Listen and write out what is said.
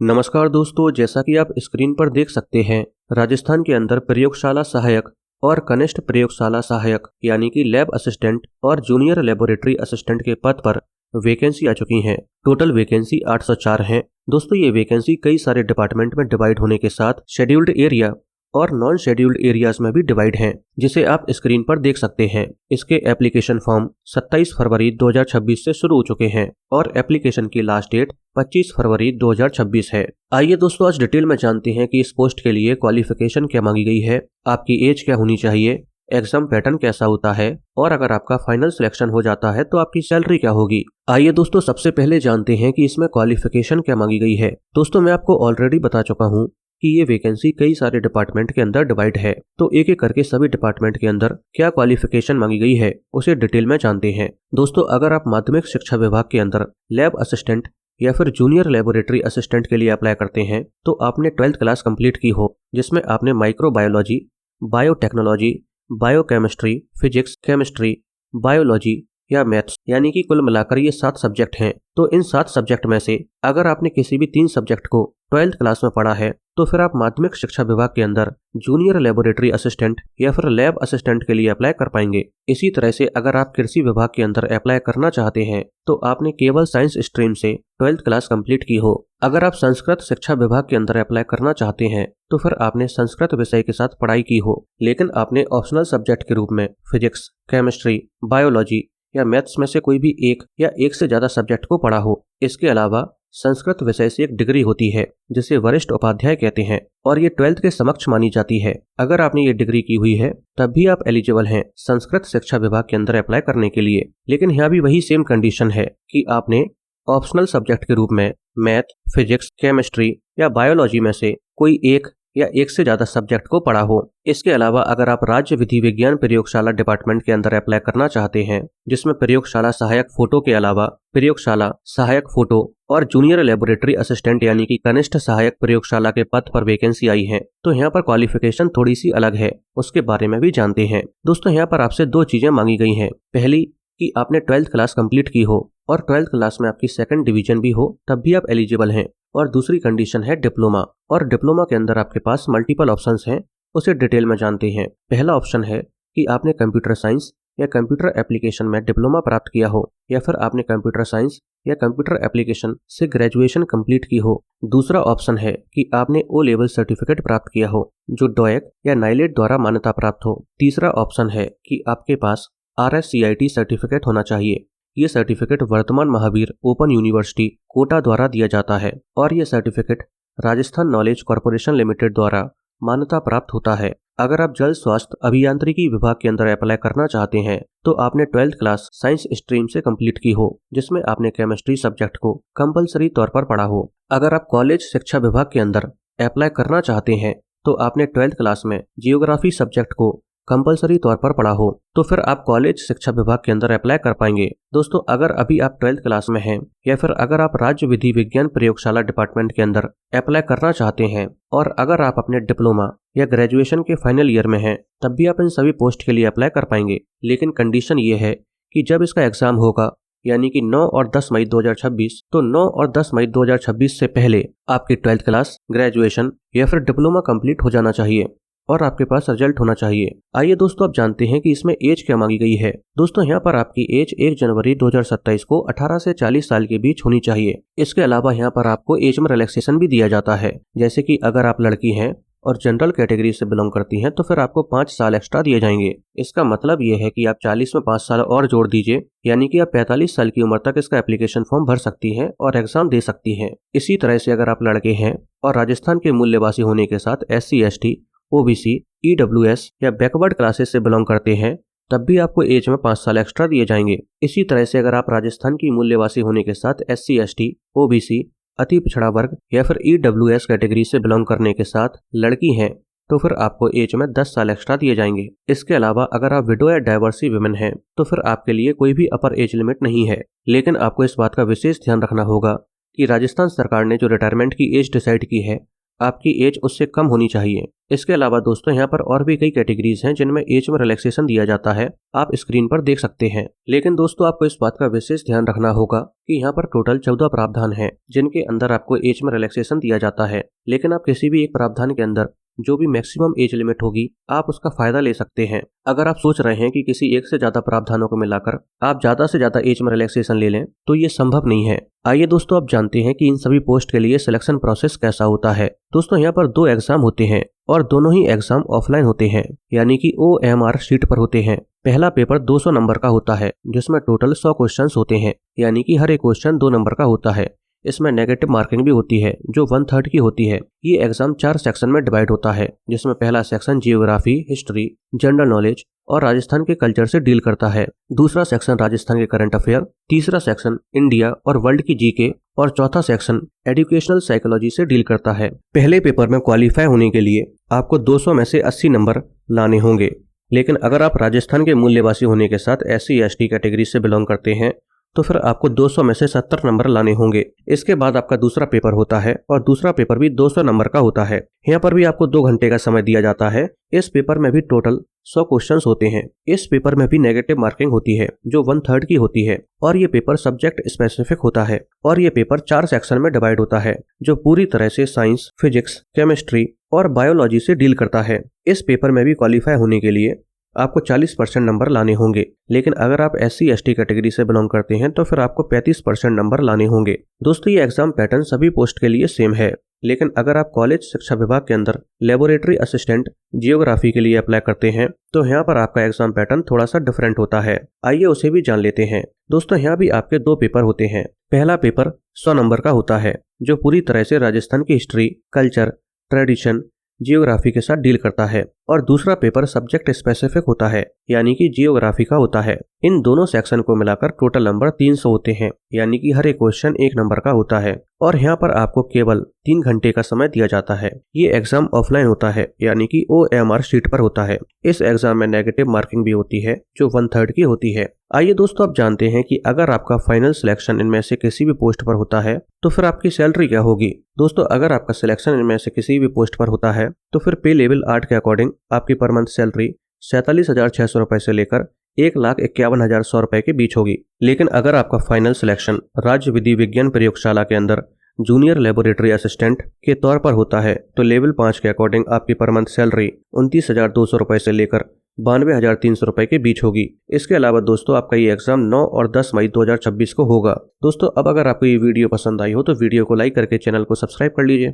नमस्कार दोस्तों, जैसा कि आप स्क्रीन पर देख सकते हैं, राजस्थान के अंदर प्रयोगशाला सहायक और कनिष्ठ प्रयोगशाला सहायक यानी कि लैब असिस्टेंट और जूनियर लेबोरेटरी असिस्टेंट के पद पर वैकेंसी आ चुकी हैं। टोटल वैकेंसी 804 हैं। दोस्तों, ये वैकेंसी कई सारे डिपार्टमेंट में डिवाइड होने के साथ शेड्यूल्ड एरिया और नॉन शेड्यूल्ड एरियाज में भी डिवाइड हैं, जिसे आप स्क्रीन पर देख सकते हैं। इसके एप्लीकेशन फॉर्म 27 फरवरी 2026 से शुरू हो चुके हैं और एप्लीकेशन की लास्ट डेट 25 फरवरी 2026 है। आइए दोस्तों, आज डिटेल में जानते हैं कि इस पोस्ट के लिए क्वालिफिकेशन क्या मांगी गई है, आपकी एज क्या होनी चाहिए, एग्जाम पैटर्न कैसा होता है और अगर आपका फाइनल सिलेक्शन हो जाता है तो आपकी सैलरी क्या होगी। आइए दोस्तों, सबसे पहले जानते हैं कि इसमें क्वालिफिकेशन क्या मांगी गई है। दोस्तों, मैं आपको ऑलरेडी बता चुका हूँ कि ये वैकेंसी कई सारे डिपार्टमेंट के अंदर डिवाइड है, तो एक एक करके सभी डिपार्टमेंट के अंदर क्या क्वालिफिकेशन मांगी गई है उसे डिटेल में जानते हैं। दोस्तों, अगर आप माध्यमिक शिक्षा विभाग के अंदर लैब असिस्टेंट या फिर जूनियर लेबोरेटरी असिस्टेंट के लिए अप्लाई करते हैं तो आपने 12th क्लास कंप्लीट की हो, जिसमें आपने microbiology, biotechnology, biochemistry, physics, chemistry, biology या मैथ्स यानी कि कुल मिलाकर ये 7 सब्जेक्ट हैं। तो इन 7 सब्जेक्ट में से अगर आपने किसी भी 3 सब्जेक्ट को 12th क्लास में पढ़ा है तो फिर आप माध्यमिक शिक्षा विभाग के अंदर जूनियर लेबोरेटरी असिस्टेंट या फिर लैब असिस्टेंट के लिए अप्लाई कर पाएंगे। इसी तरह से अगर आप कृषि विभाग के अंदर अप्लाई करना चाहते हैं तो आपने केवल साइंस स्ट्रीम से 12th क्लास कंप्लीट की हो। अगर आप संस्कृत शिक्षा विभाग के अंदर अप्लाई करना चाहते हैं तो फिर आपने संस्कृत विषय के साथ पढ़ाई की हो, लेकिन आपने ऑप्शनल सब्जेक्ट के रूप में फिजिक्स, केमिस्ट्री, बायोलॉजी या मैथ्स में से कोई भी एक या एक से ज्यादा सब्जेक्ट को पढ़ा हो। इसके अलावा संस्कृत विषय से एक डिग्री होती है जिसे वरिष्ठ उपाध्याय कहते हैं और ये 12th के समक्ष मानी जाती है। अगर आपने ये डिग्री की हुई है तब भी आप एलिजिबल हैं संस्कृत शिक्षा विभाग के अंदर अप्लाई करने के लिए। लेकिन यहाँ भी वही सेम कंडीशन है कि आपने ऑप्शनल सब्जेक्ट के रूप में मैथ, फिजिक्स, केमिस्ट्री या बायोलॉजी में से कोई एक या एक से ज्यादा सब्जेक्ट को पढ़ा हो। इसके अलावा अगर आप राज्य विधि विज्ञान प्रयोगशाला डिपार्टमेंट के अंदर अप्लाई करना चाहते हैं, जिसमें प्रयोगशाला सहायक फोटो के अलावा प्रयोगशाला सहायक फोटो और जूनियर लेबोरेटरी असिस्टेंट यानी कि कनिष्ठ सहायक प्रयोगशाला के पद पर वैकेंसी आई है, तो यहाँ पर क्वालिफिकेशन थोड़ी सी अलग है, उसके बारे में भी जानते हैं। दोस्तों, यहाँ पर आपसे 2 चीजें मांगी गई हैं। पहली कि आपने 12th क्लास कंप्लीट की हो और 12th क्लास में आपकी 2nd डिवीजन भी हो, तब भी आप एलिजिबल हैं। और दूसरी कंडीशन है डिप्लोमा, और डिप्लोमा के अंदर आपके पास मल्टीपल ऑप्शंस हैं, उसे डिटेल में जानते हैं। पहला ऑप्शन है कि आपने कंप्यूटर साइंस या कंप्यूटर एप्लीकेशन में डिप्लोमा प्राप्त किया हो या फिर आपने कंप्यूटर साइंस या कंप्यूटर एप्लीकेशन से ग्रेजुएशन कंप्लीट की हो। दूसरा ऑप्शन है कि आपने ओ लेवल सर्टिफिकेट प्राप्त किया हो जो डोएक या नाइलेट द्वारा मान्यता प्राप्त हो। तीसरा ऑप्शन है कि आपके पास RSCIT सर्टिफिकेट होना चाहिए। ये सर्टिफिकेट वर्तमान महावीर ओपन यूनिवर्सिटी कोटा द्वारा दिया जाता है और ये certificate Rajasthan knowledge corporation limited द्वारा मान्यता प्राप्त होता है। अगर आप जल स्वास्थ्य अभियांत्रिकी विभाग के अंदर अप्लाई करना चाहते हैं तो आपने 12th क्लास साइंस स्ट्रीम से कंप्लीट की हो, जिसमें आपने केमिस्ट्री सब्जेक्ट को कंपलसरी तौर पर पढ़ा हो। अगर आप कॉलेज शिक्षा विभाग के अंदर अप्लाई करना चाहते हैं तो आपने 12th क्लास में जियोग्राफी सब्जेक्ट को कंपलसरी तौर पर पढ़ा हो, तो फिर आप कॉलेज शिक्षा विभाग के अंदर अप्लाई कर पाएंगे। दोस्तों, अगर अभी आप 12th क्लास में हैं या फिर अगर आप राज्य विधि विज्ञान प्रयोगशाला डिपार्टमेंट के अंदर अप्लाई करना चाहते हैं और अगर आप अपने डिप्लोमा या ग्रेजुएशन के फाइनल ईयर में हैं, तब भी आप इन सभी पोस्ट के लिए अप्लाई कर पाएंगे। लेकिन कंडीशन ये है कि जब इसका एग्जाम होगा यानी कि 9 और 10 मई 2026, तो 9 और 10 मई 2026 से पहले आपकी 12th क्लास, ग्रेजुएशन या फिर डिप्लोमा कंप्लीट हो जाना चाहिए और आपके पास रिजल्ट होना चाहिए। आइए दोस्तों, अब जानते हैं कि इसमें एज क्या मांगी गई है। दोस्तों, यहाँ पर आपकी एज 1 जनवरी 2027 को 18 से 40 साल के बीच होनी चाहिए। इसके अलावा यहाँ पर आपको एज में रिलैक्सेशन भी दिया जाता है, जैसे कि अगर आप लड़की हैं और जनरल कैटेगरी से बिलोंग करती हैं तो फिर आपको 5 साल एक्स्ट्रा दिए जाएंगे। इसका मतलब ये है कि आप 40 में 5 साल और जोड़ दीजिए, यानी कि आप 45 साल की उम्र तक इसका एप्लीकेशन फॉर्म भर सकती हैं और एग्जाम दे सकती हैं। इसी तरह से अगर आप लड़के हैं और राजस्थान के मूल्यवासी होने के साथ SC, ST, OBC, EWS या बैकवर्ड क्लासेस से बिलोंग करते हैं, तब भी आपको एज में 5 साल एक्स्ट्रा दिए जाएंगे। इसी तरह से अगर आप राजस्थान की मूल्यवासी होने के साथ SC, ST, OBC, अति पिछड़ा वर्ग या फिर EWS कैटेगरी से बिलोंग करने के साथ लड़की हैं, तो फिर आपको एज में 10 साल एक्स्ट्रा दिए जाएंगे। इसके अलावा अगर आप विडो या डाइवर्सी विमेन हैं तो फिर आपके लिए कोई भी अपर एज लिमिट नहीं है। लेकिन आपको इस बात का विशेष ध्यान रखना होगा कि राजस्थान सरकार ने जो रिटायरमेंट की एज डिसाइड की है आपकी एज उससे कम होनी चाहिए। इसके अलावा दोस्तों यहाँ पर और भी कई कैटेगरीज हैं जिनमें एज में रिलैक्सेशन दिया जाता है, आप स्क्रीन पर देख सकते हैं। लेकिन दोस्तों आपको इस बात का विशेष ध्यान रखना होगा कि यहाँ पर टोटल 14 प्रावधान हैं जिनके अंदर आपको एज में रिलैक्सेशन दिया जाता है। लेकिन आप किसी भी एक प्रावधान के अंदर जो भी मैक्सिमम एज लिमिट होगी आप उसका फायदा ले सकते हैं। अगर आप सोच रहे हैं कि किसी एक से ज्यादा प्रावधानों को मिलाकर आप ज्यादा से ज्यादा एज में रिलैक्सेशन ले लें तो ये संभव नहीं है। आइए दोस्तों आप जानते हैं कि इन सभी पोस्ट के लिए सिलेक्शन प्रोसेस कैसा होता है। दोस्तों यहाँ पर 2 एग्जाम होते हैं और दोनों ही एग्जाम ऑफलाइन होते हैं, यानी कि OMR शीट पर होते हैं। पहला पेपर 200 नंबर का होता है जिसमें टोटल 100 क्वेश्चन होते हैं, यानी कि हर एक क्वेश्चन 2 नंबर का होता है। इसमें नेगेटिव मार्किंग भी होती है जो 1/3 की होती है। ये एग्जाम 4 सेक्शन में डिवाइड होता है जिसमें पहला section geography, history, general knowledge और राजस्थान के कल्चर से डील करता है। दूसरा सेक्शन राजस्थान के करंट अफेयर, तीसरा सेक्शन इंडिया और वर्ल्ड की जीके और चौथा सेक्शन एजुकेशनल साइकोलॉजी से डील करता है। पहले पेपर में क्वालिफाई होने के लिए आपको 200 में से 80 नंबर लाने होंगे। लेकिन अगर आप राजस्थान के मूल निवासी होने के साथ SC ST कैटेगरी से बिलोंग करते हैं तो फिर आपको 200 में से 70 नंबर लाने होंगे। इसके बाद आपका दूसरा पेपर होता है और दूसरा पेपर भी 200 नंबर का होता है। यहाँ पर भी आपको 2 घंटे का समय दिया जाता है। इस पेपर में भी टोटल 100 क्वेश्चंस होते हैं। इस पेपर में भी नेगेटिव मार्किंग होती है जो 1/3 की होती है और ये पेपर सब्जेक्ट स्पेसिफिक होता है और ये पेपर 4 सेक्शन में डिवाइड होता है जो पूरी तरह से साइंस, फिजिक्स, केमिस्ट्री और बायोलॉजी से डील करता है। इस पेपर में भी क्वालिफाई होने के लिए आपको 40% नंबर लाने होंगे। लेकिन अगर आप SC ST कैटेगरी से बिलोंग करते हैं तो फिर आपको 35% नंबर लाने होंगे। दोस्तों ये एग्जाम पैटर्न सभी पोस्ट के लिए सेम है, लेकिन अगर आप कॉलेज शिक्षा विभाग के अंदर लेबोरेटरी असिस्टेंट जियोग्राफी के लिए अप्लाई करते हैं तो यहाँ पर आपका एग्जाम पैटर्न थोड़ा सा डिफरेंट होता है। आइए उसे भी जान लेते हैं। दोस्तों यहाँ भी आपके 2 पेपर होते हैं। पहला पेपर 100 नंबर का होता है जो पूरी तरह से राजस्थान की हिस्ट्री, कल्चर, ट्रेडिशन, जियोग्राफी के साथ डील करता है और दूसरा पेपर सब्जेक्ट स्पेसिफिक होता है, यानी कि जियोग्राफी का होता है। इन दोनों सेक्शन को मिलाकर टोटल नंबर 300 होते हैं, यानी कि हर एक क्वेश्चन 1 नंबर का होता है और यहाँ पर आपको केवल 3 घंटे का समय दिया जाता है। ये एग्जाम ऑफलाइन होता है, यानी कि OMR शीट पर होता है। इस एग्जाम में नेगेटिव मार्किंग भी होती है जो 1/3 की होती है। आइए दोस्तों आप जानते हैं कि अगर आपका फाइनल सिलेक्शन इनमें से किसी भी पोस्ट पर होता है तो फिर आपकी सैलरी क्या होगी। दोस्तों अगर आपका सिलेक्शन इनमें से किसी भी पोस्ट पर होता है तो फिर पे लेवल 8 के अकॉर्डिंग आपकी पर मंथ सैलरी 47,600 रुपए से लेकर 1,51,100 रुपए के बीच होगी। लेकिन अगर आपका फाइनल सिलेक्शन राज्य विधि विज्ञान प्रयोगशाला के अंदर जूनियर लेबोरेटरी असिस्टेंट के तौर पर होता है तो लेवल 5 के अकॉर्डिंग आपकी पर मंथ सैलरी 29,200 रुपए से लेकर 92,300 रुपए के बीच होगी। इसके अलावा दोस्तों आपका ये एग्जाम 9 और 10 मई 2026 को होगा। दोस्तों अब अगर आपको ये वीडियो पसंद आई हो तो वीडियो को लाइक करके चैनल को सब्सक्राइब कर लीजिए।